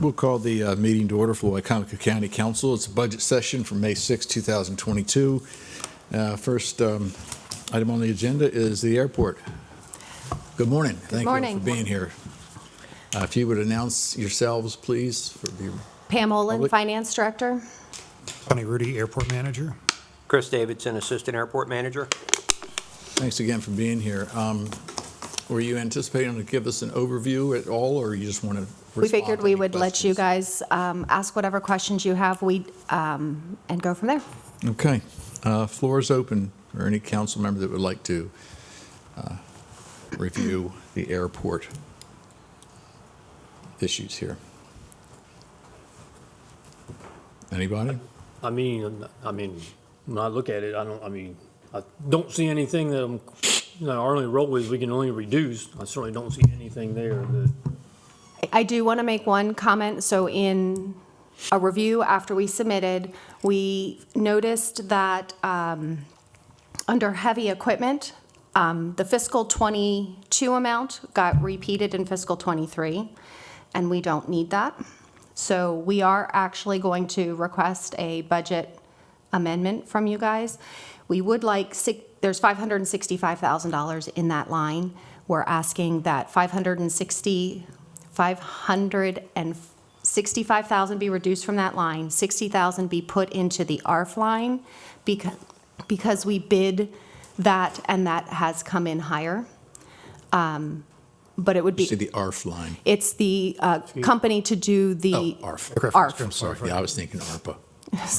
We'll call the meeting to order for Wicomico County Council. It's a budget session for May 6, 2022. First item on the agenda is the airport. Good morning. Thank you all for being here. If you would announce yourselves, please. For the Pam Olin, public. Finance Director. Tony Rudy, Airport Manager. Chris Davidson, Assistant Airport Manager. Thanks again for being here. Were you anticipating to give us an overview at all, or you just want to respond We figured to we any would let you questions? guys ask whatever questions you have, and go from there. Okay. Floor is open for any council member that would like to review the airport issues here. Anybody? I mean, when I look at it, I don't see anything that our only role is we can only reduce. I certainly don't see anything there that. I do want to make one comment. So in a review after we submitted, we noticed that under heavy equipment, the fiscal 22 amount got repeated in fiscal 23, and we don't need that. So we are actually going to request a budget amendment from you guys. We would like, there's $565,000 in that line. We're asking that $565,000 be reduced from that line, $60,000 be put into the ARF line because we bid that and that has come in higher. But it would be. See the ARF line. It's the company to do the ARF. ARF. I'm sorry. Yeah, I was thinking ARPA.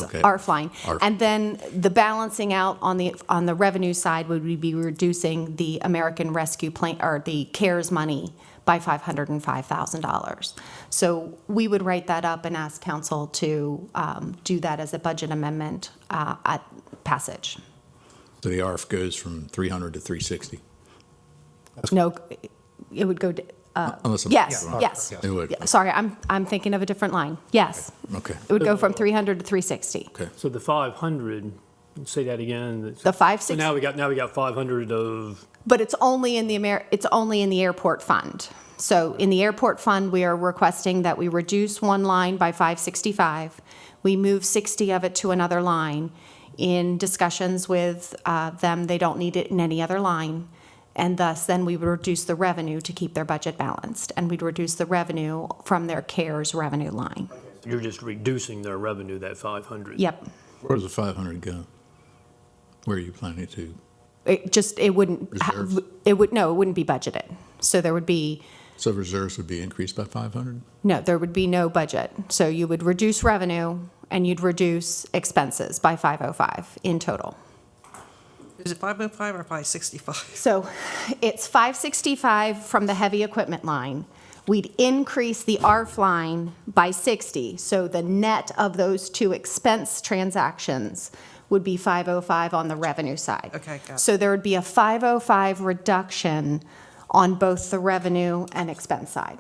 Okay. ARF line. ARF. And then the balancing out on the revenue side would we be reducing the American Rescue Plan or the CARES money by $505,000. So we would write that up and ask council to do that as a budget amendment at passage. So the ARF goes from 300 to 360. No, it would go. Unless I'm Yes, wrong. yes. It would. Yeah, sorry, I'm thinking of a different line. Yes. Okay. It would go from 300 to 360. Okay. So the 500. Say that again. The So 560. now we got 500 of. But it's only in the airport fund. So in the airport fund, we are requesting that we reduce one line by 565. We move 60 of it to another line. In discussions with them, they don't need it in any other line. And thus, then we would reduce the revenue to keep their budget balanced. And we'd reduce the revenue from their CARES revenue line. You're just reducing their revenue, that 500. Yep. Where does the 500 go? Where are you planning to? It wouldn't, Reserves? it wouldn't be budgeted. So there would be, So reserves would be increased by 500? no, there would be no budget. So you would reduce revenue and you'd reduce expenses by 505 in total. Is it 505 or 565? So it's 565 from the heavy equipment line. We'd increase the ARF line by 60. So the net of those two expense transactions would be 505 on the revenue side. Okay, got it. So there would be a 505 reduction on both the revenue and expense side.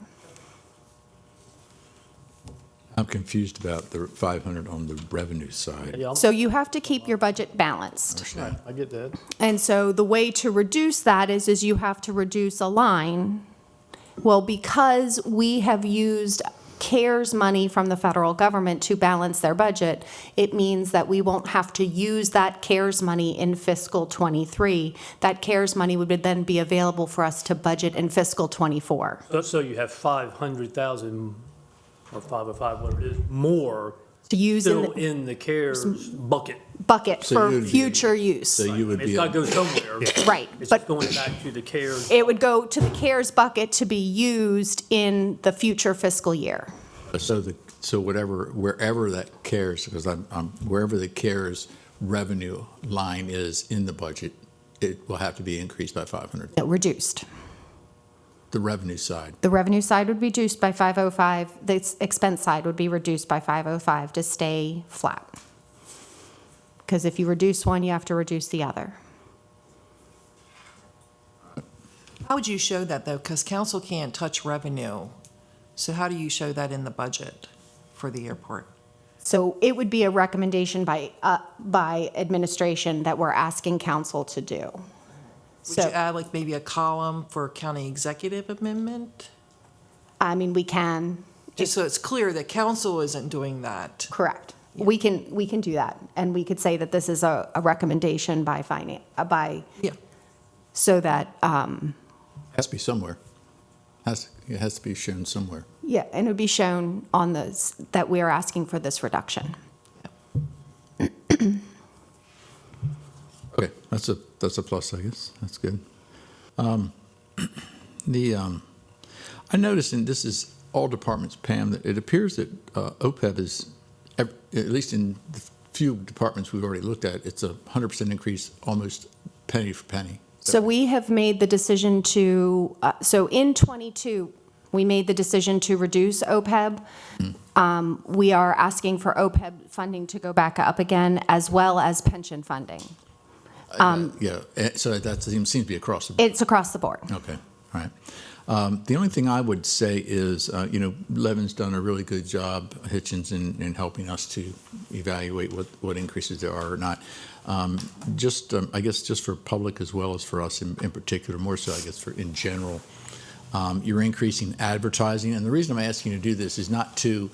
I'm confused about the 500 on the revenue side. Yeah, So you have to keep your budget balanced. I get that. And so the way to reduce that is you have to reduce a line. Well, because we have used CARES money from the federal government to balance their budget, it means that we won't have to use that CARES money in fiscal 23. That CARES money would then be available for us to budget in fiscal 24. So you have 500,000 or 505, whatever it is, more To use in still the in the CARES bucket. bucket So for you'd be- future use. So you would It's be, got to go somewhere. Right, It's but- just going back to the CARES. It would go to the CARES bucket to be used in the future fiscal year. so wherever that CARES, because wherever the CARES revenue line is in the budget, it will have to be increased by 500. No, reduced. The revenue side. The revenue side would be reduced by 505. The expense side would be reduced by 505 to stay flat. Because if you reduce one, you have to reduce the other. How would you show that, though? Because council can't touch revenue. So how do you show that in the budget for the airport? So it would be a recommendation by administration that we're asking council to do. Would you So, add like maybe a column for county executive amendment? I mean, we can, Just so it's clear that council isn't doing that. Correct. We can do that, and we could say that this is a recommendation by Yeah. so that, Has to be somewhere. It has to be shown somewhere. yeah, and it would be shown on that we are asking for this reduction. Okay, that's a plus, I guess. That's good. I noticed, and this is all departments, Pam, that it appears that OPEB is, at least in the few departments we've already looked at, it's a 100% increase, almost penny for penny. So we have made the decision to, so in '22, we made the decision to reduce OPEB. We are asking for OPEB funding to go back up again, as well as pension funding. Yeah, so that seems to be across the board. It's across the board. Okay, all right. The only thing I would say is, Levin's done a really good job, Hitchens, in helping us to evaluate what increases there are or not. I guess just for public as well as for us in particular, more so I guess in general, you're increasing advertising. And the reason I'm asking you to do this is not to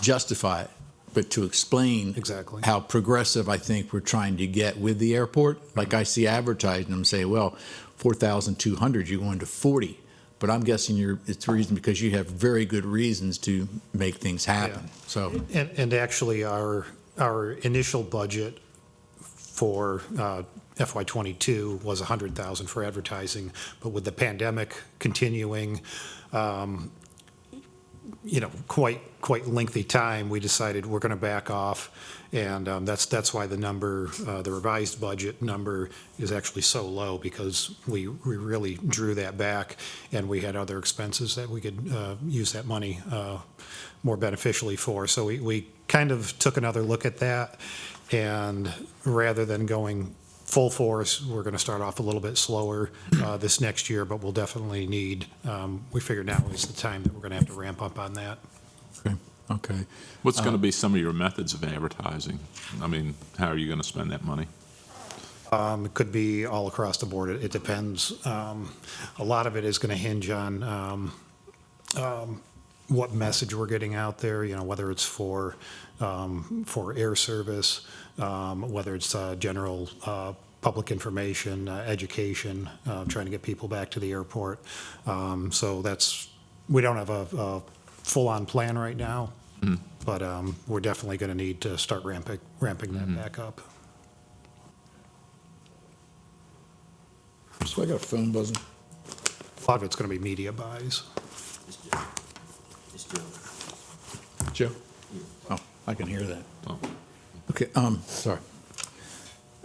justify it, but to explain Exactly. how progressive I think we're trying to get with the airport. Like I see advertising, I'm saying, well, 4,200, you're going to 40. But I'm guessing it's the reason because you have very good reasons to make things happen. Yeah. So, And actually, our initial budget for FY '22 was $100,000 for advertising, but with the pandemic continuing, quite lengthy time, we decided we're going to back off, and that's why the number, the revised budget number, is actually so low, because we really drew that back, and we had other expenses that we could use that money more beneficially for. So we kind of took another look at that, and rather than going full force, we're going to start off a little bit slower this next year, but we'll definitely need, we figured now is the time that we're going to have to ramp up on that. okay. What's going to be some of your methods of advertising? I mean, how are you going to spend that money? It could be all across the board. It depends. A lot of it is going to hinge on what message we're getting out there, whether it's for air service, whether it's general public information, education, trying to get people back to the airport. So we don't have a full-on plan right now, but we're definitely going to need to start ramping that back up. So I got a phone buzzing. A lot of it's going to be media buys. Joe? Oh, I can hear that. Oh. Okay, sorry.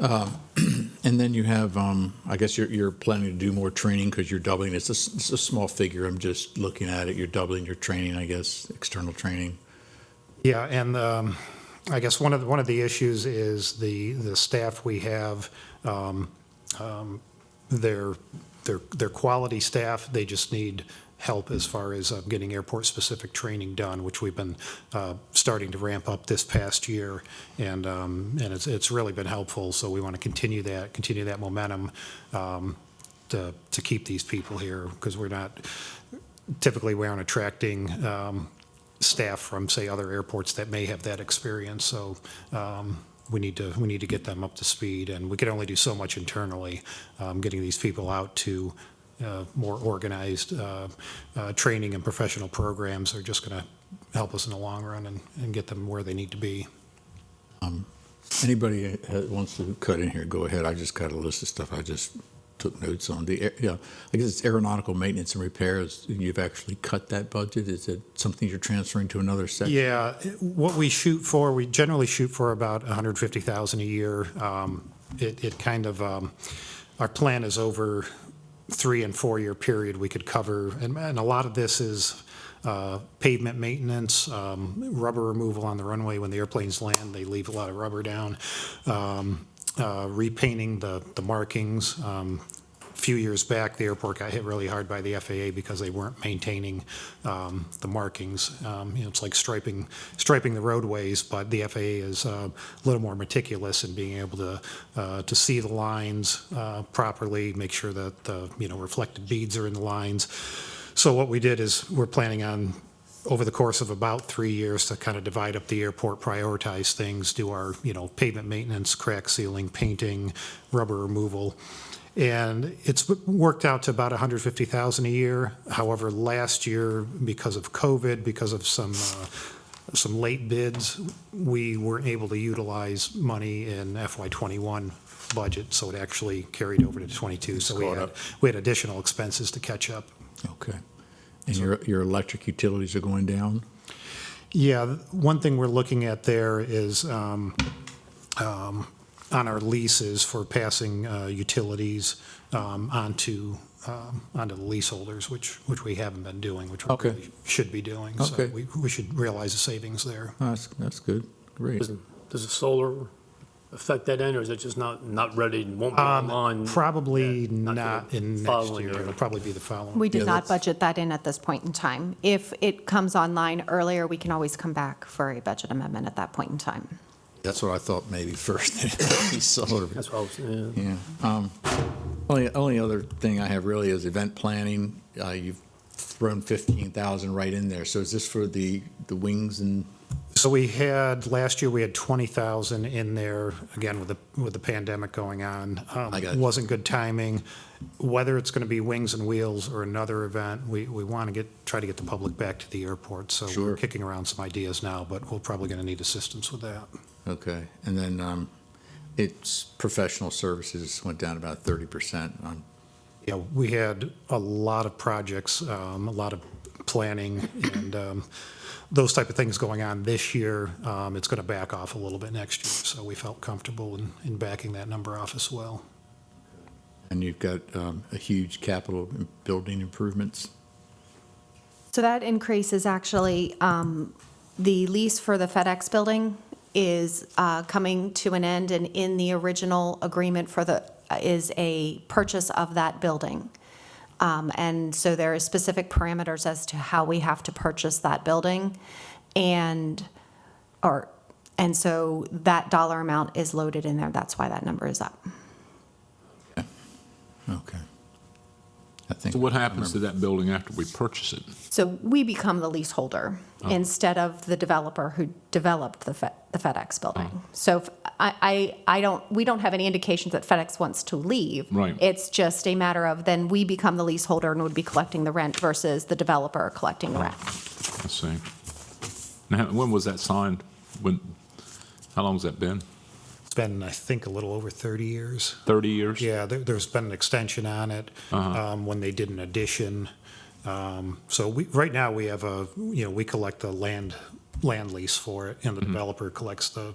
And then you have, I guess you're planning to do more training because you're doubling. It's a small figure. I'm just looking at it. You're doubling your training, I guess, external training. Yeah, and I guess one of the issues is the staff we have. They're quality staff. They just need help as far as getting airport-specific training done, which we've been starting to ramp up this past year, and it's really been helpful. So we want to continue that momentum to keep these people here, because we aren't attracting staff from, say, other airports that may have that experience. So we need to get them up to speed, and we can only do so much internally. Getting these people out to more organized training and professional programs are just going to help us in the long run and get them where they need to be. Anybody wants to cut in here, go ahead. I just got a list of stuff I just took notes on. I guess it's aeronautical maintenance and repairs. You've actually cut that budget? Is it something you're transferring to another section? Yeah, what we generally shoot for about $150,000 a year. It kind of, our plan is over 3 and 4 year period we could cover, and a lot of this is pavement maintenance, rubber removal on the runway. When the airplanes land, they leave a lot of rubber down. Repainting the markings. A few years back, the airport got hit really hard by the FAA because they weren't maintaining the markings. It's like striping the roadways, but the FAA is a little more meticulous in being able to see the lines properly, make sure that the reflected beads are in the lines. So what we did is we're planning on over the course of about 3 years to kind of divide up the airport, prioritize things, do our, pavement maintenance, crack sealing, painting, rubber removal. And it's worked out to about 150,000 a year. However, last year, because of COVID, because of some late bids, we weren't able to utilize money in FY21 budget, so it actually carried over to 22. So we had additional expenses to catch up. Okay. And your electric utilities are going down? Yeah, one thing we're looking at there is on our leases for passing utilities onto the leaseholders, which we haven't been doing, which we Okay. really should be doing. Okay. So we should realize the savings there. Oh, that's good. Great. Does the solar affect that end, or is it just not ready and won't be online? Probably not not in next following year. year. It'll probably be the following. We did Yeah, not that's- budget that in at this point in time. If it comes online earlier, we can always come back for a budget amendment at that point in time. That's what I thought maybe first. Be solar. That's what I was, yeah. Yeah. Only other thing I have really is event planning. You've thrown 15,000 right in there. So is this for the wings and? So last year, we had 20,000 in there, again, with the pandemic going on. I got it. Wasn't good timing. Whether it's going to be Wings and Wheels or another event, we want to try to get the public back to the airport. So Sure. we're kicking around some ideas now, but we're probably going to need assistance with that. Okay. And then it's professional services went down about 30% on. Yeah, we had a lot of projects, a lot of planning and those type of things going on this year. It's going to back off a little bit next year, so we felt comfortable in backing that number off as well. And you've got a huge capital building improvements. So that increase is actually, the lease for the FedEx building is coming to an end, and in the original agreement is a purchase of that building. And so there are specific parameters as to how we have to purchase that building. And so that dollar amount is loaded in there. That's why that number is up. Okay. I think. So what happens to that building after we purchase it? So we become the leaseholder instead of the developer who developed the FedEx building. So we don't have any indications that FedEx wants to leave. Right. It's just a matter of then we become the leaseholder and would be collecting the rent versus the developer collecting the rent. I see. Now, when was that signed? How long has that been? It's been, I think, a little over 30 years. 30 years? Yeah, there's been an extension on it when they did an addition. So right now, we have we collect the land lease for it, and the developer collects the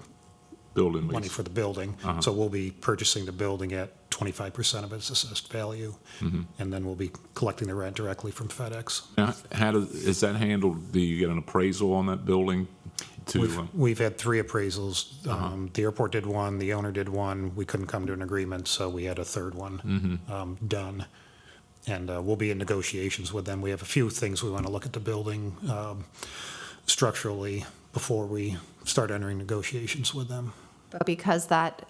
Building money lease. for the building. So we'll be purchasing the building at 25% of its assessed value, and then we'll be collecting the rent directly from FedEx. Now, is that handled? Do you get an appraisal on that building? We've had 3 appraisals. The airport did one, the owner did one. We couldn't come to an agreement, so we had a third one done. And we'll be in negotiations with them. We have a few things we want to look at the building structurally before we start entering negotiations with them. But because that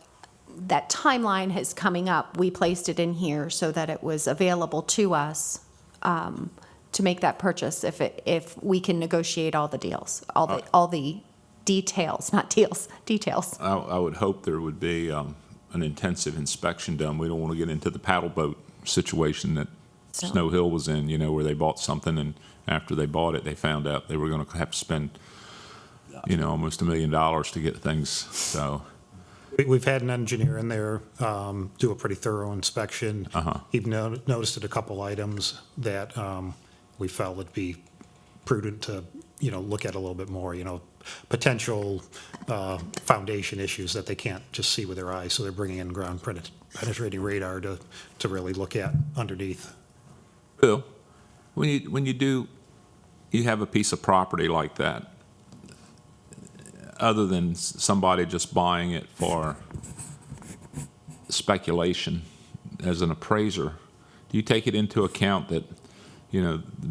timeline is coming up, we placed it in here so that it was available to us to make that purchase if we can negotiate all the deals, all the details, not deals, details. I would hope there would be an intensive inspection done. We don't want to get into the paddle boat situation that Snow Hill was in, where they bought something and after they bought it, they found out they were going to have to spend, almost $1 million to get things. So We've had an engineer in there do a pretty thorough inspection. He noticed a couple items that we felt would be prudent to, look at a little bit more, potential foundation issues that they can't just see with their eyes. So they're bringing in ground penetrating radar to really look at underneath. Bill, when you have a piece of property like that, other than somebody just buying it for speculation, as an appraiser, do you take it into account that,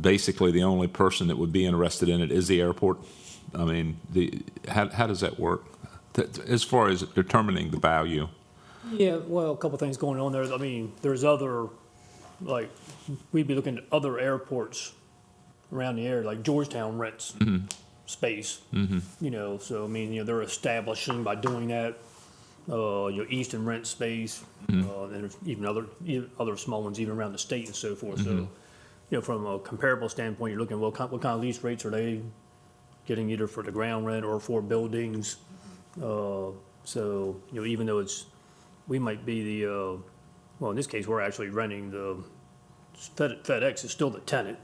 basically the only person that would be interested in it is the airport? I mean, how does that work as far as determining the value? Yeah, well, a couple things going on there. I mean, there's other, we'd be looking at other airports around the area, like Georgetown rents space. You know, so I mean, you know, they're establishing by doing that. Easton rent space, and there's even other small ones even around the state and so forth. So, you know, from a comparable standpoint, you're looking, well, what kind of lease rates are they getting either for the ground rent or for buildings? So, you know, even though we might be the, well, in this case, we're actually renting the FedEx is still the tenant.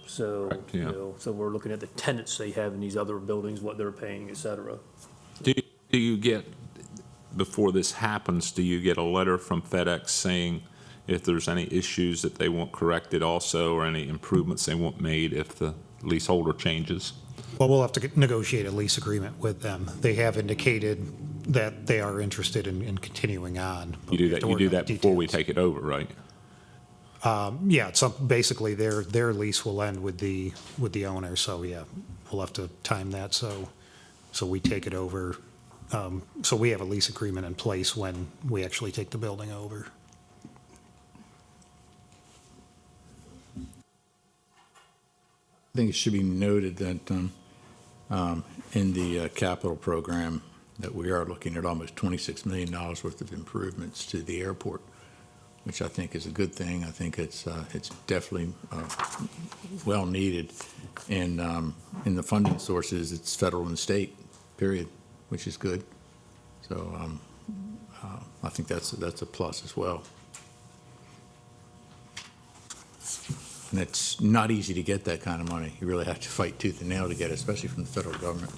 So, Correct, yeah. you know, so we're looking at the tenants they have in these other buildings, what they're paying, et cetera. Do you get, before this happens, do you get a letter from FedEx saying if there's any issues that they want corrected also, or any improvements they want made if the leaseholder changes? Well, we'll have to negotiate a lease agreement with them. They have indicated that they are interested in continuing on. but You do we have that, to you work do out that the before we details. take it over, right? Yeah, so basically their lease will end with the owner, so yeah, we'll have to time that so we take it over. So we have a lease agreement in place when we actually take the building over. I think it should be noted that in the capital program, that we are looking at almost $26 million worth of improvements to the airport, which I think is a good thing. I think it's definitely well needed. And in the funding sources, it's federal and state, period, which is good. So I think that's a plus as well. And it's not easy to get that kind of money. You really have to fight tooth and nail to get it, especially from the federal government.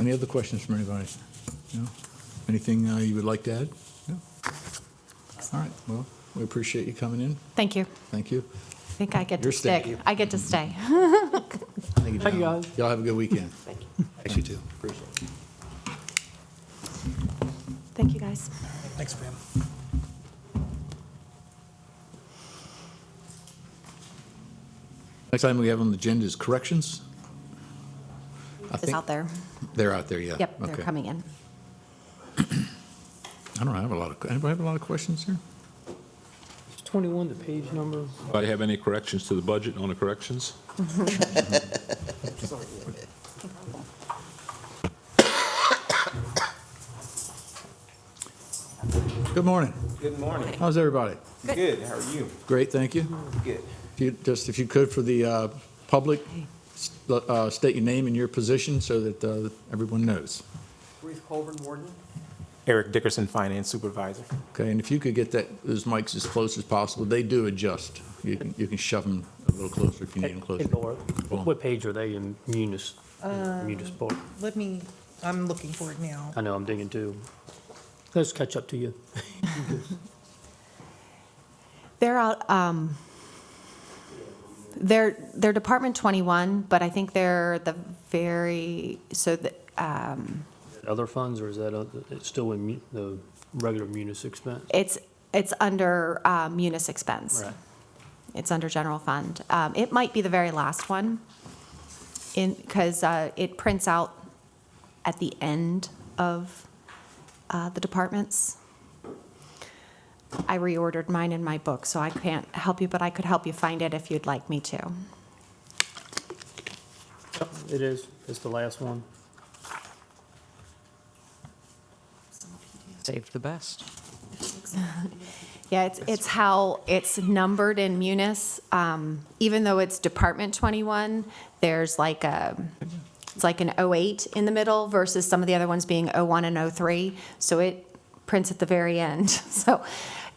Any other questions from anybody? No? Anything you would like to add? No? All right, well, we appreciate you coming in. Thank you. Thank you. I think I get to You're stay. staying. I get to stay. Thank you, Thank you, John. guys. Y'all have a good weekend. Thanks, you too. Thank you, guys. Thanks, Pam. Next item we have on the agenda is corrections. I It's think out there. they're out there, yeah. Yep, they're Okay. coming in. I don't have anybody have a lot of questions here? Is 21 the page number? Anybody have any corrections to the budget on the corrections? Good morning. Good morning. How's everybody? Good. How are you? Great, thank you. Good. If you could, for the public, state your name and your position so that everyone knows. Ruth Colburn, Warden. Eric Dickerson, Finance Supervisor. Okay, and if you could get those mics as close as possible, they do adjust. You can shove them a little closer if you need them closer. Hey, Laura, what page are they in municipal? I'm looking for it now. I know, I'm digging too. Let's catch up to you. They're out, they're Department 21, but I think they're Other funds, or is that, it's still in the regular munis expense? it's under munis expense. Right. It's under general fund. It might be the very last one, because it prints out at the end of the departments. I reordered mine in my book, so I can't help you, but I could help you find it if you'd like me to. Yep, it is. It's the last one. Saved the best. Yeah, it's how it's numbered in munis. Even though it's Department 21, there's it's like an 08 in the middle versus some of the other ones being 01 and 03. So it prints at the very end. So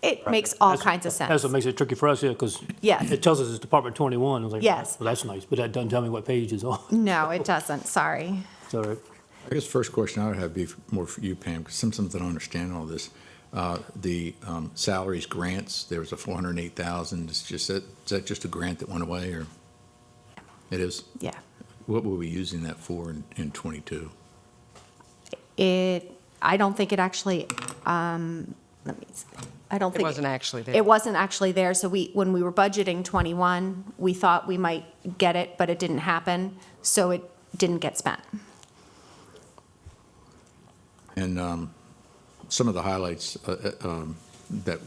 it makes all That's- kinds of sense. That's what makes it tricky for us here, because Yes. it tells us it's Department 21. I was like, Yes. well, that's nice, but that doesn't tell me what page it's on. No, it doesn't, sorry. It's all right. I guess the first question I would have be more for you, Pam, because sometimes I don't understand all this. The salaries grants, there was a $408,000. Is that just a grant that went away, or? It is? Yeah. What were we using that for in '22? I don't think it actually, let me see. I don't It think. wasn't actually there. It wasn't actually there, so when we were budgeting 21, we thought we might get it, but it didn't happen, so it didn't get spent. And some of the highlights that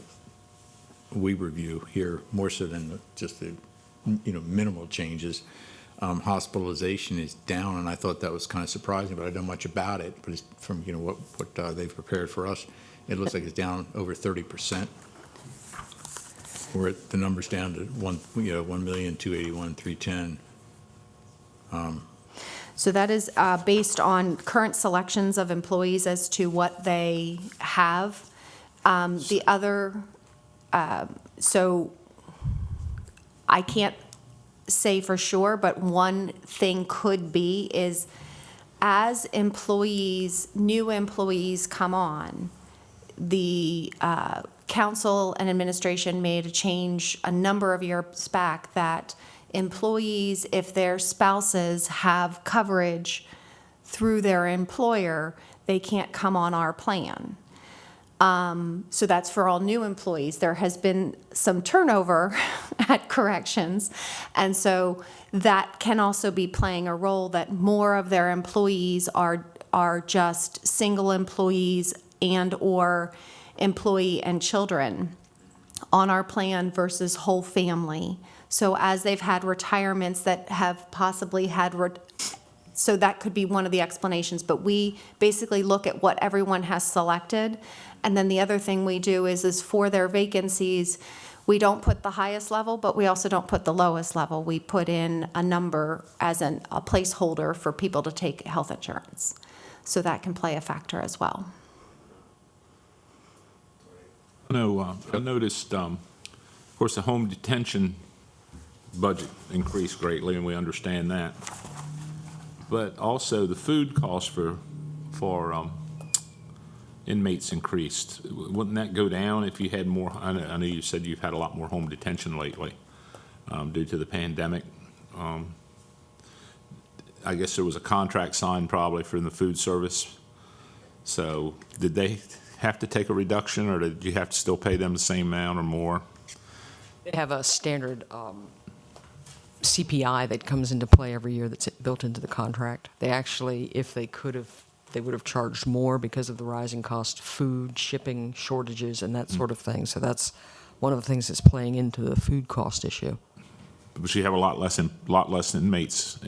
we review here, more so than just the minimal changes. Hospitalization is down, and I thought that was kind of surprising, but I don't know much about it. But it's from, what they've prepared for us, it looks like it's down over 30%. Where the number's down to 1,281,310. So that is based on current selections of employees as to what they have. The other, so I can't say for sure, but one thing could be is as new employees come on, the council and administration made a change a number of years back that employees, if their spouses have coverage through their employer, they can't come on our plan. So that's for all new employees. There has been some turnover at corrections, and so that can also be playing a role that more of their employees are just single employees and/or employee and children on our plan versus whole family. So as they've had retirements that have possibly had, so that could be one of the explanations, but we basically look at what everyone has selected. And then the other thing we do is for their vacancies, we don't put the highest level, but we also don't put the lowest level. We put in a number as a placeholder for people to take health insurance. So that can play a factor as well. No, I noticed, of course, the home detention budget increased greatly, and we understand that. But also the food costs for inmates increased. Wouldn't that go down if you had more? I know you said you've had a lot more home detention lately due to the pandemic. I guess there was a contract signed probably for the food service. So did they have to take a reduction, or did you have to still pay them the same amount or more? They have a standard CPI that comes into play every year that's built into the contract. They actually, if they could have, they would have charged more because of the rising cost of food, shipping, shortages, and that sort of thing. So that's one of the things that's playing into the food cost issue. But you have a lot less inmates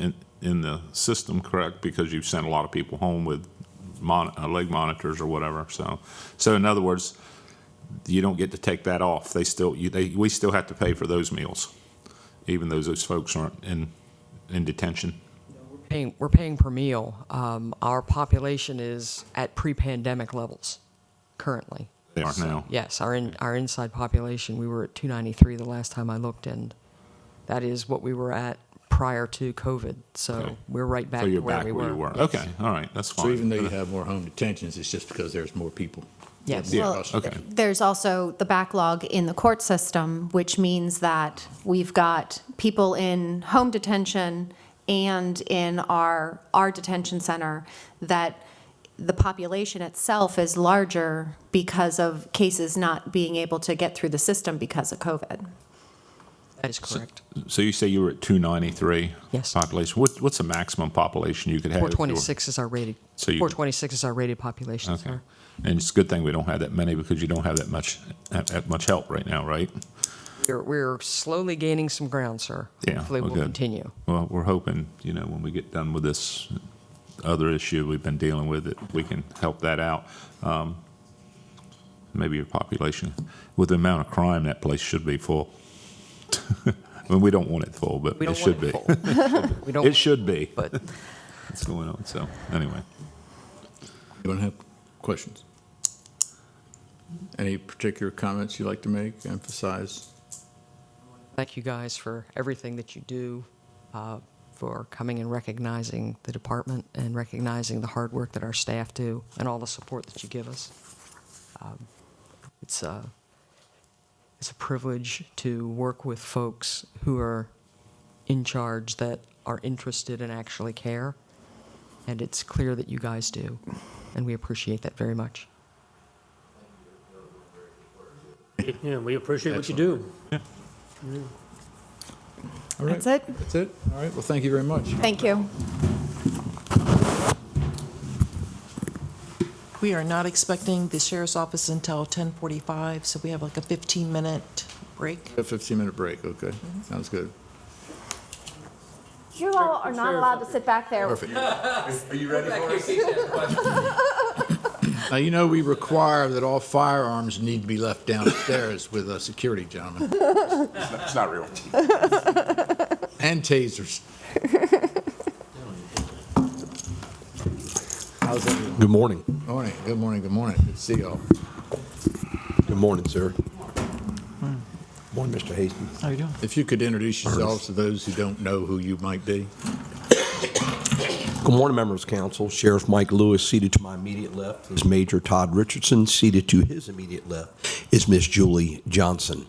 in the system, correct? Because you've sent a lot of people home with leg monitors or whatever. So in other words, you don't get to take that off. We still have to pay for those meals, even though those folks aren't in detention. We're paying per meal. Our population is at pre-pandemic levels currently. They are now. Yes, our inside population, we were at 293 the last time I looked, and that is what we were at prior to COVID. So Okay. we're right back So to you're where back we where you were. were. Okay, all right, that's fine. So even though you have more home detentions, it's just because there's more people. Yes. More Well, customers. Okay. There's also the backlog in the court system, which means that we've got people in home detention and in our detention center, that the population itself is larger because of cases not being able to get through the system because of COVID. That is correct. So you say you were at 293? Yes. Population. What's the maximum population you could have? if you were- 426 is our rated. So you- 426 is our rated population, Okay. sir. And it's a good thing we don't have that many, because you don't have that much help right now, right? We're slowly gaining some ground, sir. Yeah, Hopefully well, we'll good. continue. Well, we're hoping, when we get done with this other issue we've been dealing with, that we can help that out. Maybe your population, with the amount of crime, that place should be full. I mean, we don't want it full, but We it don't should want be. it full. We don't, It should be. but What's going on, so, anyway. Anyone have questions? Any particular comments you'd like to make, emphasize? thank you guys for everything that you do, for coming and recognizing the department and recognizing the hard work that our staff do and all the support that you give us. It's a privilege to work with folks who are in charge, that are interested and actually care, and it's clear that you guys do, and we appreciate that very much. Yeah, we appreciate what you do. All right. That's it? That's it? All right, well, thank you very much. Thank you. We are not expecting the sheriff's office until 10:45, so we have like a 15-minute break. A 15-minute break, okay. Sounds good. You all are not allowed to sit back there. Perfect. Are you ready for us? Now, you know, we require that all firearms need to be left downstairs with security, gentlemen, It's not real. and tasers. How's everyone? Good morning. Morning, good morning, good morning. Good to see y'all. Good morning, sir. Morning, Mr. Hastings. How you doing? If you could introduce yourselves to those who don't know who you might be. Good morning, members of council. Sheriff Mike Lewis, seated to my immediate left is Major Todd Richardson. Seated to his immediate left is Miss Julie Johnson,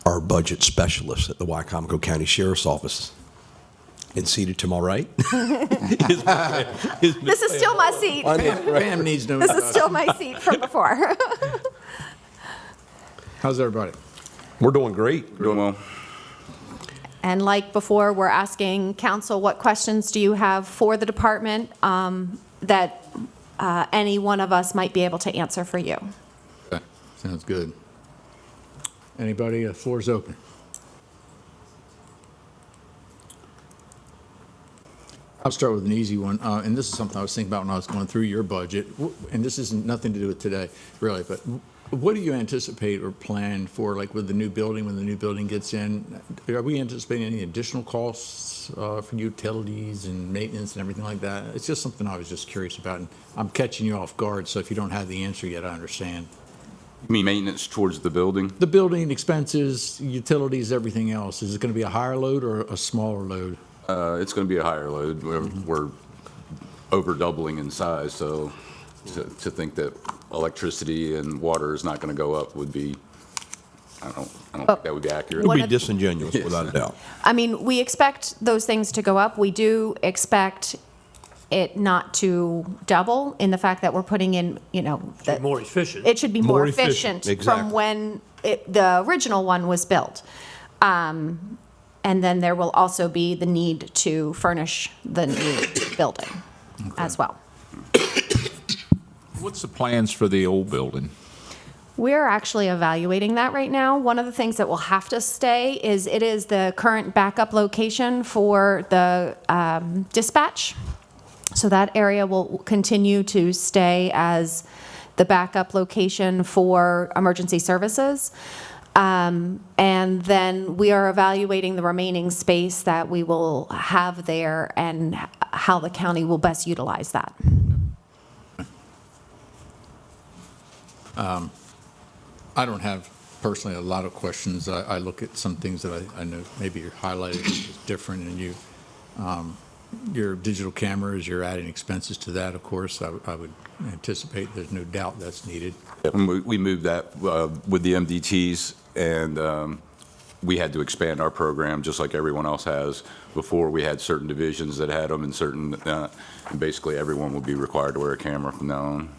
our budget specialist at the Wicomico County Sheriff's Office. And seated to my right This is still my seat. Pam needs no This is still my seat from before. How's everybody? We're doing great. Doing well. And like before, we're asking council, what questions do you have for the department that any one of us might be able to answer for you? Okay, sounds good. Anybody? The floor's open. I'll start with an easy one, and this is something I was thinking about when I was going through your budget, and this isn't nothing to do with today, really, but what do you anticipate or plan for, like with the new building, when the new building gets in? Are we anticipating any additional costs for utilities and maintenance and everything like that? It's just something I was just curious about, and I'm catching you off guard, so if you don't have the answer yet, I understand. You mean maintenance towards the building? The building, expenses, utilities, everything else, is it going to be a higher load or a smaller load? It's going to be a higher load. We're over doubling in size, so to think that electricity and water is not going to go up would be, I don't think that would be accurate. It would be disingenuous, without a doubt. I mean, we expect those things to go up. We do expect it not to double in the fact that we're putting in, that More efficient. it should be more More efficient, efficient from exactly. when the original one was built. And then there will also be the need to furnish the new building as well. What's the plans for the old building? We're actually evaluating that right now. One of the things that will have to stay is it is the current backup location for the dispatch. So that area will continue to stay as the backup location for emergency services. And then we are evaluating the remaining space that we will have there and how the county will best utilize that. I don't have personally a lot of questions. I look at some things that I know maybe you're highlighting as different in you. Your digital cameras, you're adding expenses to that, of course. I would anticipate there's no doubt that's needed. And we moved that with the MDTs, and we had to expand our program just like everyone else has. Before, we had certain divisions that had them, and and basically everyone will be required to wear a camera from now on.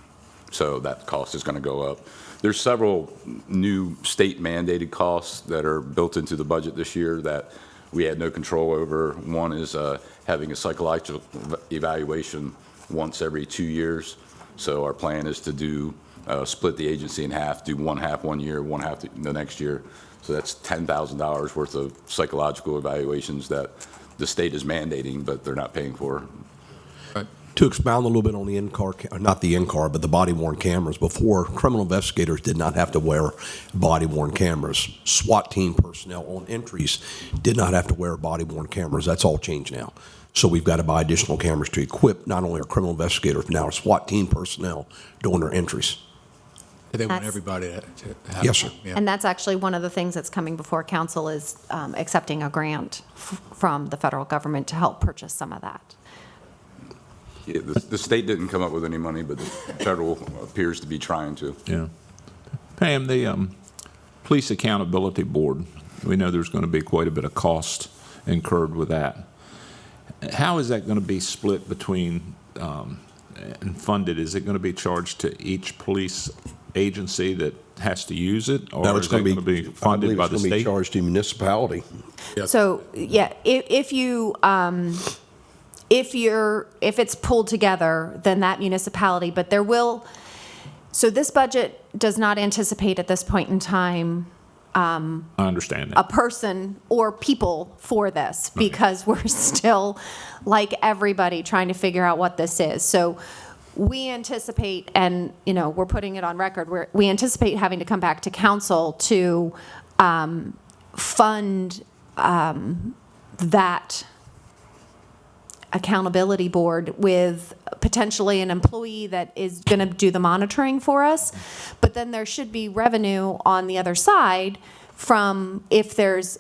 So that cost is going to go up. There's several new state mandated costs that are built into the budget this year that we had no control over. One is having a psychological evaluation once every 2 years. So our plan is to split the agency in half, do one half 1 year, one half the next year. So that's $10,000 worth of psychological evaluations that the state is mandating, but they're not paying for. To expound a little bit on the in-car, not the in-car, but the body-worn cameras, before, criminal investigators did not have to wear body-worn cameras. SWAT team personnel on entries did not have to wear body-worn cameras. That's all changed now. So we've got to buy additional cameras to equip not only our criminal investigators, but now our SWAT team personnel doing their entries. They want That's- everybody to have. Yes, sir. Yeah. And that's actually one of the things that's coming before council is accepting a grant from the federal government to help purchase some of that. Yeah, the state didn't come up with any money, but the federal appears to be trying to. Yeah. Pam, the Police Accountability Board, we know there's going to be quite a bit of cost incurred with that. How is that going to be split between and funded? Is it going to be charged to each police agency that has to use it? Or Now, is it going to be funded by the It's going to be state? charged to municipality. So, yeah, if it's pulled together, then that municipality, but there will, so this budget does not anticipate at this point in time I understand a that. person or people for this, because we're still, like everybody, trying to figure out what this is. So we anticipate, and, we're putting it on record, we anticipate having to come back to council to fund that accountability board with potentially an employee that is going to do the monitoring for us. But then there should be revenue on the other side from if there's,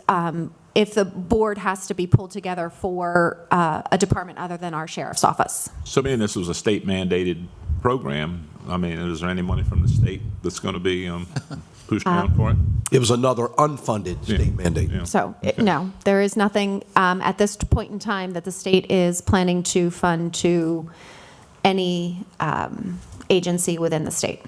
if the board has to be pulled together for a department other than our sheriff's office. So being this was a state mandated program, I mean, is there any money from the state that's going to be pushed around for it? It was another unfunded state mandate. Yeah. So, no, there is nothing at this point in time that the state is planning to fund to any agency within the state.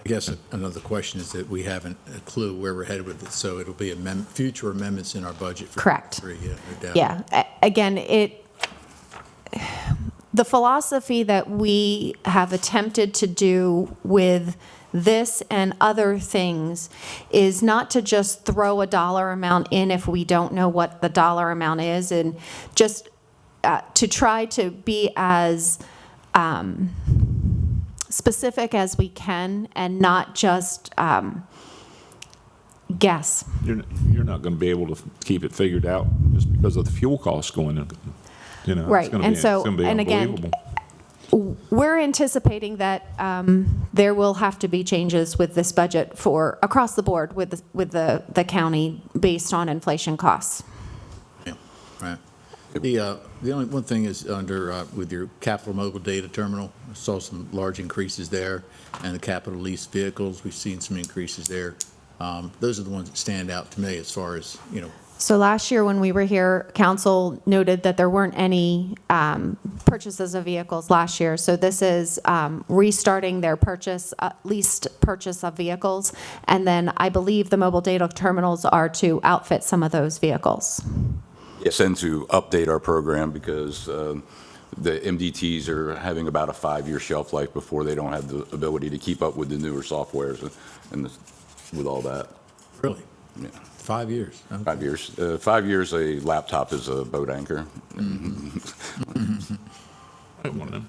I guess another question is that we haven't a clue where we're headed with it, so it'll be future amendments in our budget for Correct. 23, no doubt. Yeah, again, the philosophy that we have attempted to do with this and other things is not to just throw a dollar amount in if we don't know what the dollar amount is, and just to try to be as specific as we can and not just guess. You're not going to be able to keep it figured out just because of the fuel costs going in. Right, it's gonna and be, so, it's gonna be and again, unbelievable. we're anticipating that there will have to be changes with this budget for across the board with the county based on inflation costs. Yeah, right. The only one thing is under, with your capital mobile data terminal, I saw some large increases there, and the capital lease vehicles, we've seen some increases there. Those are the ones that stand out to me as far as, So last year when we were here, council noted that there weren't any purchases of vehicles last year. So this is restarting their leased purchase of vehicles. And then I believe the mobile data terminals are to outfit some of those vehicles. Yes, and to update our program because the MDTs are having about a 5-year shelf life before they don't have the ability to keep up with the newer softwares and with all that. really, Yeah. 5 years. Okay. 5 years. 5 years, a laptop is a boat anchor. I want them.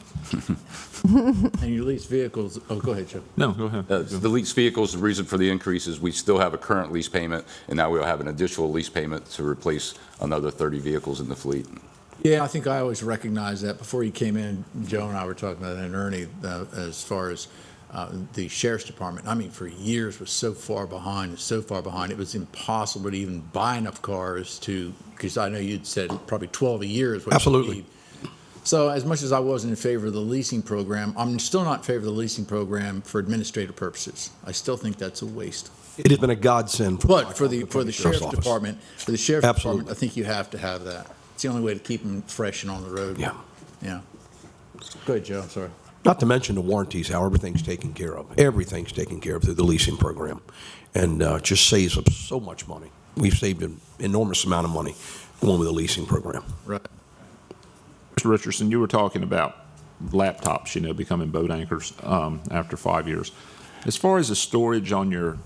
And your leased vehicles, oh, go ahead, Joe. No, go ahead. The lease vehicles, the reason for the increase is we still have a current lease payment, and now we'll have an additional lease payment to replace another 30 vehicles in the fleet. Yeah, I think I always recognized that. Before you came in, Joe and I were talking about that, and Ernie, as far as the sheriff's department, I mean, for years was so far behind, it was impossible to even buy enough cars because I know you'd said probably 12 a year is what Absolutely. you need. So as much as I wasn't in favor of the leasing program, I'm still not in favor of the leasing program for administrative purposes. I still think that's a waste. It has been a godsend. But for the sheriff's office. department, Absolutely. I think you have to have that. It's the only way to keep them fresh and on the road. Yeah. Yeah. Go ahead, Joe, sorry. Not to mention the warranties, how everything's taken care of. Everything's taken care of through the leasing program. And just saves us so much money. We've saved an enormous amount of money going with the leasing program. Right. Mr. Richardson, you were talking about laptops, becoming boat anchors after 5 years. As far as the storage on your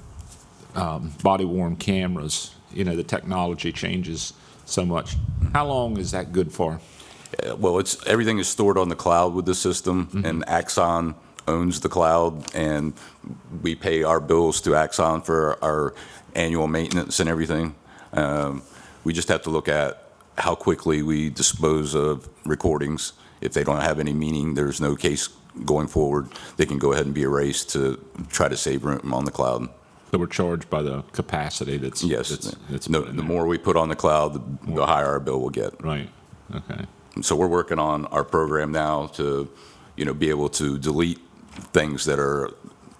body-worn cameras, the technology changes so much. How long is that good for? Well, everything is stored on the cloud with the system, and Axon owns the cloud, and we pay our bills to Axon for our annual maintenance and everything. We just have to look at how quickly we dispose of recordings. If they don't have any meaning, there's no case going forward, they can go ahead and be erased to try to save room on the cloud. So we're charged by the capacity that's Yes. that's No, put in the there. more we put on the cloud, the higher our bill will get. Right. Okay. So we're working on our program now to, be able to delete things that are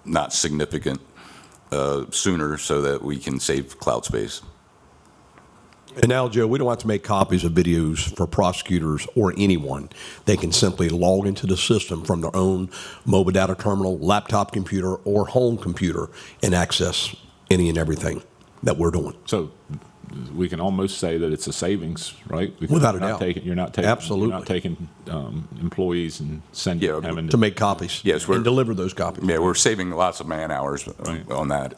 not significant sooner so that we can save cloud space. And now, Joe, we don't have to make copies of videos for prosecutors or anyone. They can simply log into the system from their own mobile data terminal, laptop computer, or home computer and access any and everything that we're doing. So we can almost say that it's a savings, right? Because Without a you're not doubt. You're not taking. Absolutely. You're not taking employees and sending. Yeah, having To make copies. Yes, And deliver those copies. Yeah, we're saving lots of man hours Right. on that.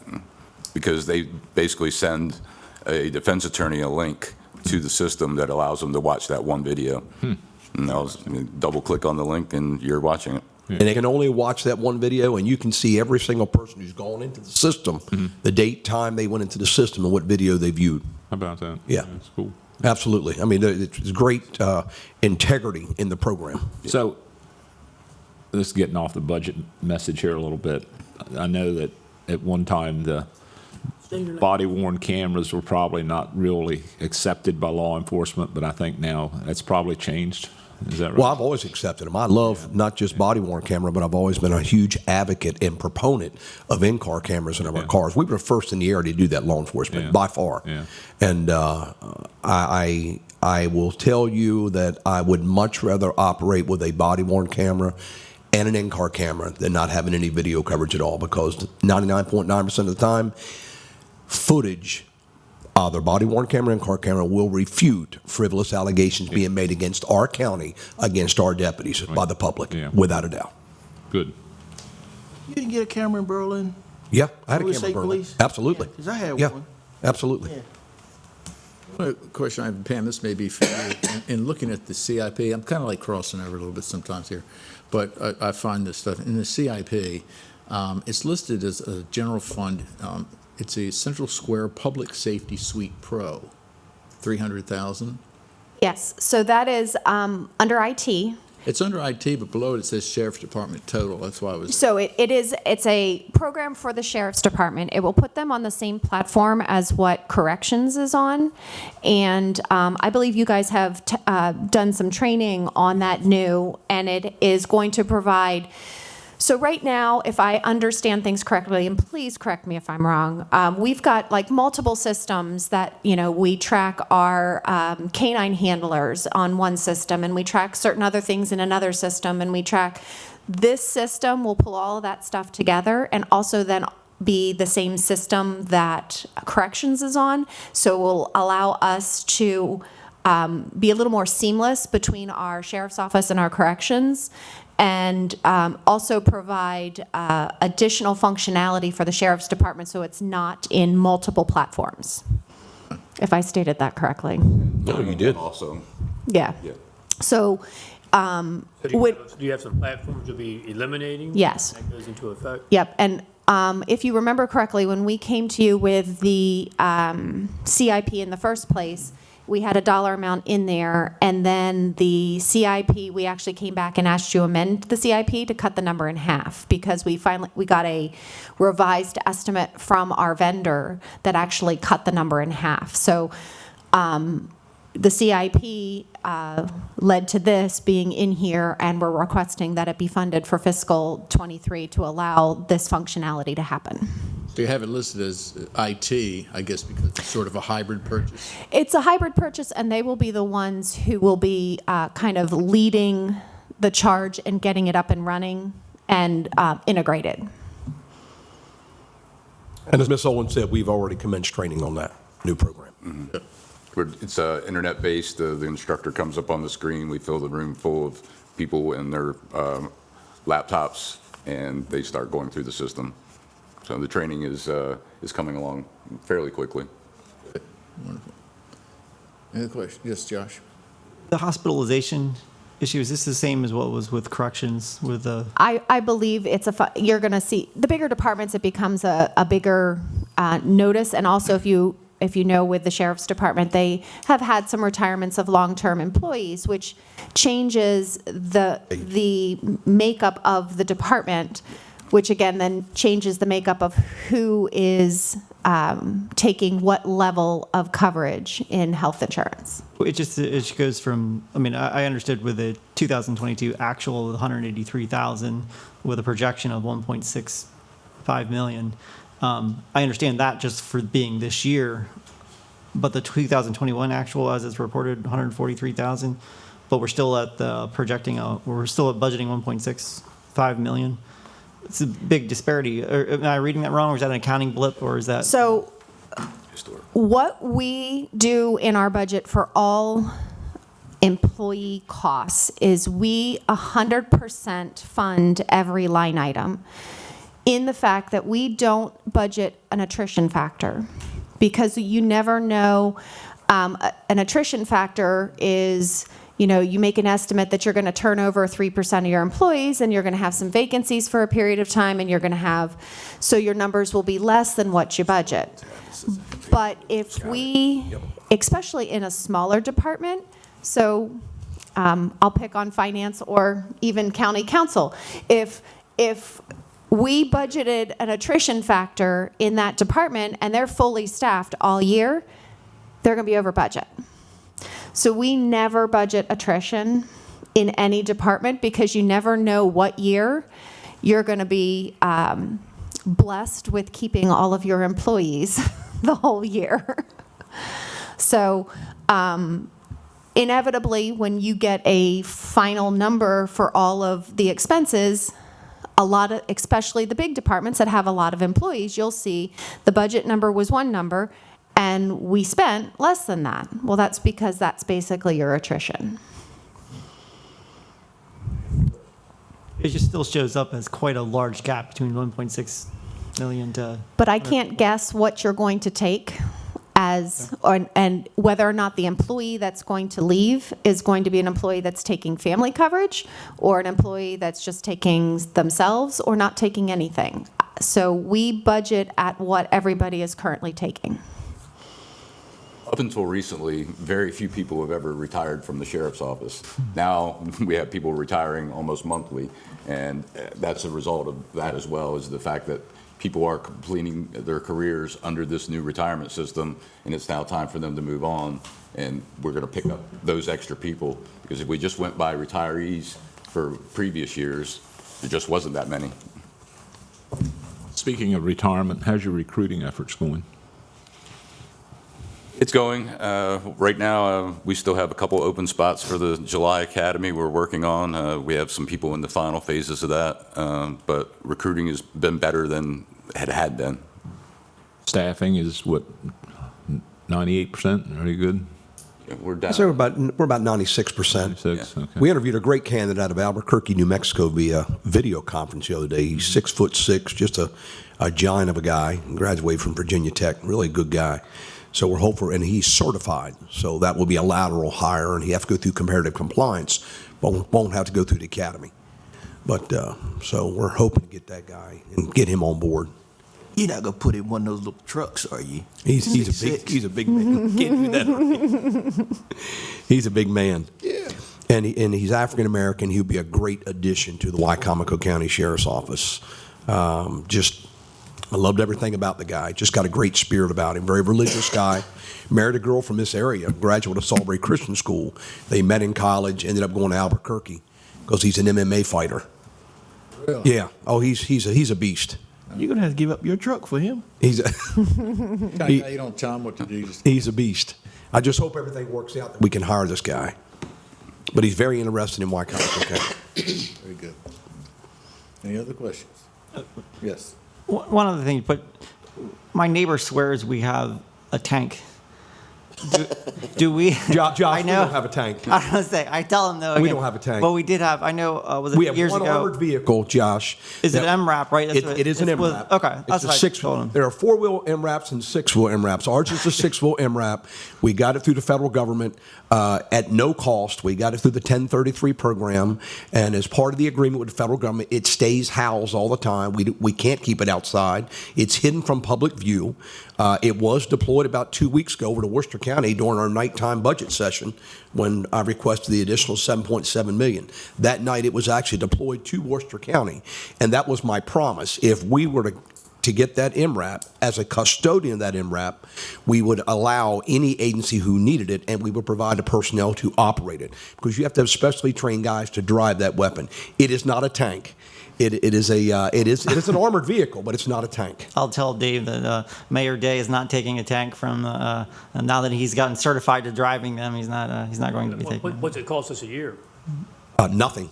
because they basically send a defense attorney a link to the system that allows them to watch that one video. And they'll double-click on the link, and you're watching it. And they can only watch that one video, and you can see every single person who's gone into the system, the date, time they went into the system, and what video they viewed. How about that? Yeah. That's cool. Absolutely. I mean, it's great integrity in the program. So, this is getting off the budget message here a little bit. I know that at one time the body-worn cameras were probably not really accepted by law enforcement, but I think now that's probably changed. Is that right? Well, I've always accepted them. I love not just body-worn camera, but I've always been a huge advocate and proponent of in-car cameras in our cars. We were the first in the area to do that, law enforcement, by far. Yeah. And I will tell you that I would much rather operate with a body-worn camera and an in-car camera than not having any video coverage at all, because 99.9% of the time, footage, either body-worn camera and car camera, will refute frivolous allegations being made against our county, against our deputies, by the public, without a doubt. Good. You didn't get a camera in Berlin? Yeah, I had a With camera state in Berlin. police? Absolutely. Because I had Yeah, one. absolutely. Yeah. Well, question I have, Pam, this may be for you. In looking at the CIP, I'm kind of like crossing over a little bit sometimes here, but I find this stuff. In the CIP, it's listed as a general fund. It's a Central Square Public Safety Suite Pro, 300,000. Yes, so that is under IT. It's under IT, but below it says Sheriff's Department total. That's why I was. So it's a program for the Sheriff's Department. It will put them on the same platform as what Corrections is on. And I believe you guys have done some training on that new, and it is going to provide. So right now, if I understand things correctly, and please correct me if I'm wrong, we've got like multiple systems that, we track our canine handlers on one system, and we track certain other things in another system, and we track this system will pull all of that stuff together and also then be the same system that Corrections is on. So it will allow us to be a little more seamless between our Sheriff's Office and our Corrections, and also provide additional functionality for the Sheriff's Department so it's not in multiple platforms, if I stated that correctly. No, you did. Also, Yeah. So, So do you have some platforms you'll be eliminating? Yes. That goes into effect? Yep, and if you remember correctly, when we came to you with the CIP in the first place, we had a dollar amount in there, and then the CIP, we actually came back and asked you to amend the CIP to cut the number in half, because we got a revised estimate from our vendor that actually cut the number in half. So the CIP led to this being in here, and we're requesting that it be funded for fiscal '23 to allow this functionality to happen. So you have it listed as IT, I guess, because it's sort of a hybrid purchase. It's a hybrid purchase, and they will be the ones who will be kind of leading the charge and getting it up and running and integrated. And as Ms. Owen said, we've already commenced training on that new program. it's internet-based. The instructor comes up on the screen. We fill the room full of people and their laptops, and they start going through the system. So the training is coming along fairly quickly. Wonderful. Any other questions? Yes, Josh? The hospitalization issue, is this the same as what was with Corrections with the? I believe it's you're going to see, the bigger departments, it becomes a bigger notice. And also, if you know, with the Sheriff's Department, they have had some retirements of long-term employees, which changes the makeup of the department, which again then changes the makeup of who is taking what level of coverage in health insurance. It goes from, I mean, I understood with the 2022 actual 183,000 with a projection of 1.65 million. I understand that just for being this year, but the 2021 actual, as it's reported, 143,000, but we're still at the we're still at budgeting 1.65 million. It's a big disparity. Am I reading that wrong, or is that an accounting blip, or is that? So what we do in our budget for all employee costs is we 100% fund every line item. in the fact that we don't budget an attrition factor, because you never know. An attrition factor is, you make an estimate that you're going to turn over 3% of your employees, and you're going to have some vacancies for a period of time, and you're going to have, so your numbers will be less than what you budget. But if we, especially in a smaller department, so I'll pick on finance or even county council, if we budgeted an attrition factor in that department and they're fully staffed all year, they're going to be over budget. So we never budget attrition in any department, because you never know what year you're going to be blessed with keeping all of your employees the whole year. So inevitably, when you get a final number for all of the expenses, a lot of, especially the big departments that have a lot of employees, you'll see the budget number was one number and we spent less than that. Well, that's because that's basically your attrition. It just still shows up as quite a large gap between 1.6 million to. But I can't guess what you're going to take and whether or not the employee that's going to leave is going to be an employee that's taking family coverage, or an employee that's just taking themselves or not taking anything. So we budget at what everybody is currently taking. Up until recently, very few people have ever retired from the sheriff's office. Now we have people retiring almost monthly, and that's a result of that, as well as the fact that people are completing their careers under this new retirement system, and it's now time for them to move on. And we're going to pick up those extra people, because if we just went by retirees for previous years, there just wasn't that many. Speaking of retirement, how's your recruiting efforts going? It's going. Right now, we still have a couple open spots for the July Academy we're working on. We have some people in the final phases of that, but recruiting has been better than it had been. Staffing is what, 98%? Are you good? Yeah, we're down. So we're about 96%. 96, okay. We interviewed a great candidate out of Albuquerque, New Mexico, via video conference the other day. He's 6'6", just a giant of a guy. Graduated from Virginia Tech. Really a good guy. So we're hopeful, and he's certified. So that will be a lateral hire, and he has to go through comparative compliance, but won't have to go through the academy. But so we're hoping to get that guy and get him on board. You're not gonna put in one of those little trucks, are you? He's a big man. Can't do that right. He's a big man. Yeah. And he's African American. He'll be a great addition to the Wicomico County Sheriff's Office. I loved everything about the guy. Just got a great spirit about him. Very religious guy. Married a girl from this area, graduate of Salisbury Christian School. They met in college, ended up going to Albuquerque because he's an MMA fighter. Really? Yeah. Oh, he's a beast. You're gonna have to give up your truck for him. You don't tell him what to do. He's a beast. I just hope everything works out that we can hire this guy. But he's very interested in Wicomico County. Very good. Any other questions? Yes. One other thing, but my neighbor swears we have a tank. Do we? Josh, I know. we don't have a tank. I was gonna say, I tell him though. We don't have a tank. But we did have. I know. Was it We have years one ago? armored vehicle, Josh. Is it that- MRAP, right? That's what It is an it's with- MRAP. Okay, that's It's a what I six. told him. There are 4-wheel MRAPs and 6-wheel MRAPs. Ours is a 6-wheel MRAP. We got it through the federal government at no cost. We got it through the 1033 program, and as part of the agreement with the federal government, it stays housed all the time. We can't keep it outside. It's hidden from public view. It was deployed about 2 weeks ago over to Worcester County during our nighttime budget session when I requested the additional $7.7 million. That night, it was actually deployed to Worcester County, and that was my promise. If we were to get that MRAP, as a custodian of that MRAP, we would allow any agency who needed it, and we would provide the personnel to operate it, because you have to have specially trained guys to drive that weapon. It is not a tank. It is an armored vehicle, but it's not a tank. I'll tell Dave that Mayor Day is not taking a tank from. Now that he's gotten certified to driving them, he's not going to be taking. them. What's it cost us a year? Nothing.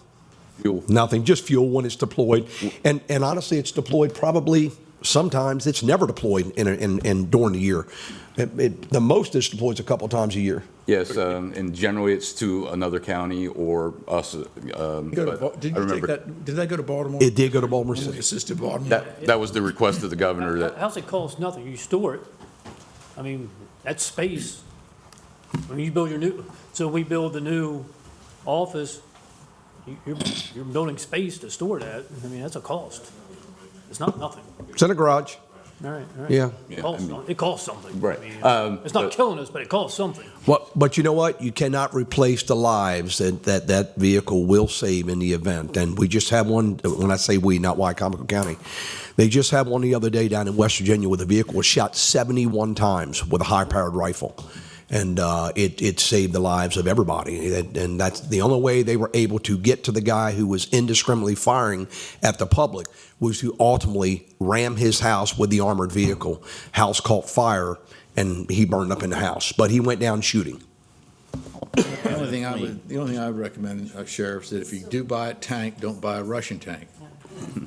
Fuel. Nothing. Just fuel when it's deployed, and honestly, it's deployed probably. Sometimes it's never deployed in during the year. The most is deployed a couple times a year. Yes, and generally it's to another county or us. But Did I you take remember that, did that go to Baltimore? It did go to Baltimore Only City. assisted Baltimore? that was the request of the governor that. How's it cost nothing? You store it. I mean, that's space. When you build your new, so we build the new office, you're building space to store that. I mean, that's a cost. It's not nothing. It's in a garage. All right, all right. Yeah. It costs something. Right. I mean, it's not killing us, but it costs something. But you know what? You cannot replace the lives that vehicle will save in the event. And we just had one, when I say we, not Wicomico County, they just had one the other day down in West Virginia where the vehicle was shot 71 times with a high-powered rifle. And it saved the lives of everybody. And that's the only way they were able to get to the guy who was indiscriminately firing at the public was to ultimately ram his house with the armored vehicle. House caught fire, and he burned up in the house. But he went down shooting. The only thing I would recommend, Sheriff, is that if you do buy a tank, don't buy a Russian tank,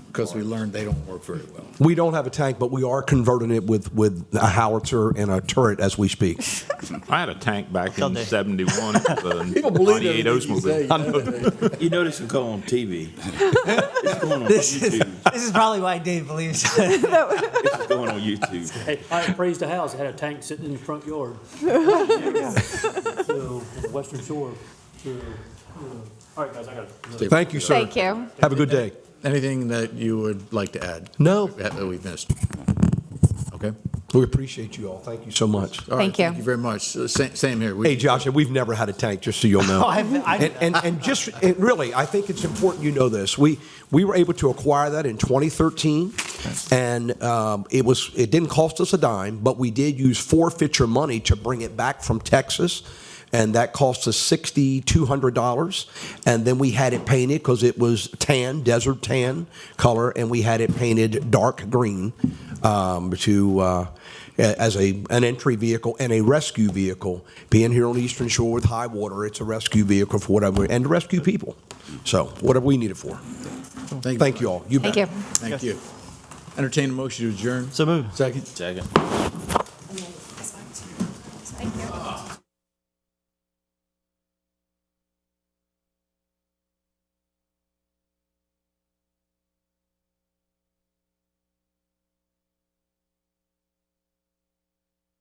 because we learned they don't work very well. We don't have a tank, but we are converting it with a howitzer and a turret as we speak. I had a tank back in Someday. '71. People believe 98 everything you say. Oldsmobile. You know this will go on TV. It's going on YouTube. This is probably why Dave believes. This is going on YouTube. Hey, I appraised a house, it had a tank sitting in the front yard. So, Western Shore. So, all right, guys, I got it. Thank you, sir. Thank you. Have a good day. Anything that you would like to add? No. That we've missed? Okay. We appreciate you all. Thank you so much. All right, Thank you. Thank you very much. Same here. Hey, Josh, we've never had a tank, just so you'll know. And really, I think it's important you know this. We were able to acquire that in 2013, and it didn't cost us a dime, but we did use forfeiture money to bring it back from Texas. And that cost us $6,200. And then we had it painted because it was tan, desert tan color, and we had it painted dark green as an entry vehicle and a rescue vehicle. Being here on the Eastern Shore with high water, it's a rescue vehicle for whatever, and to rescue people. So whatever we need it for. Thank you all. You bet. Thank you. Thank you. Entertain a motion to adjourn. So moved. Second. Second.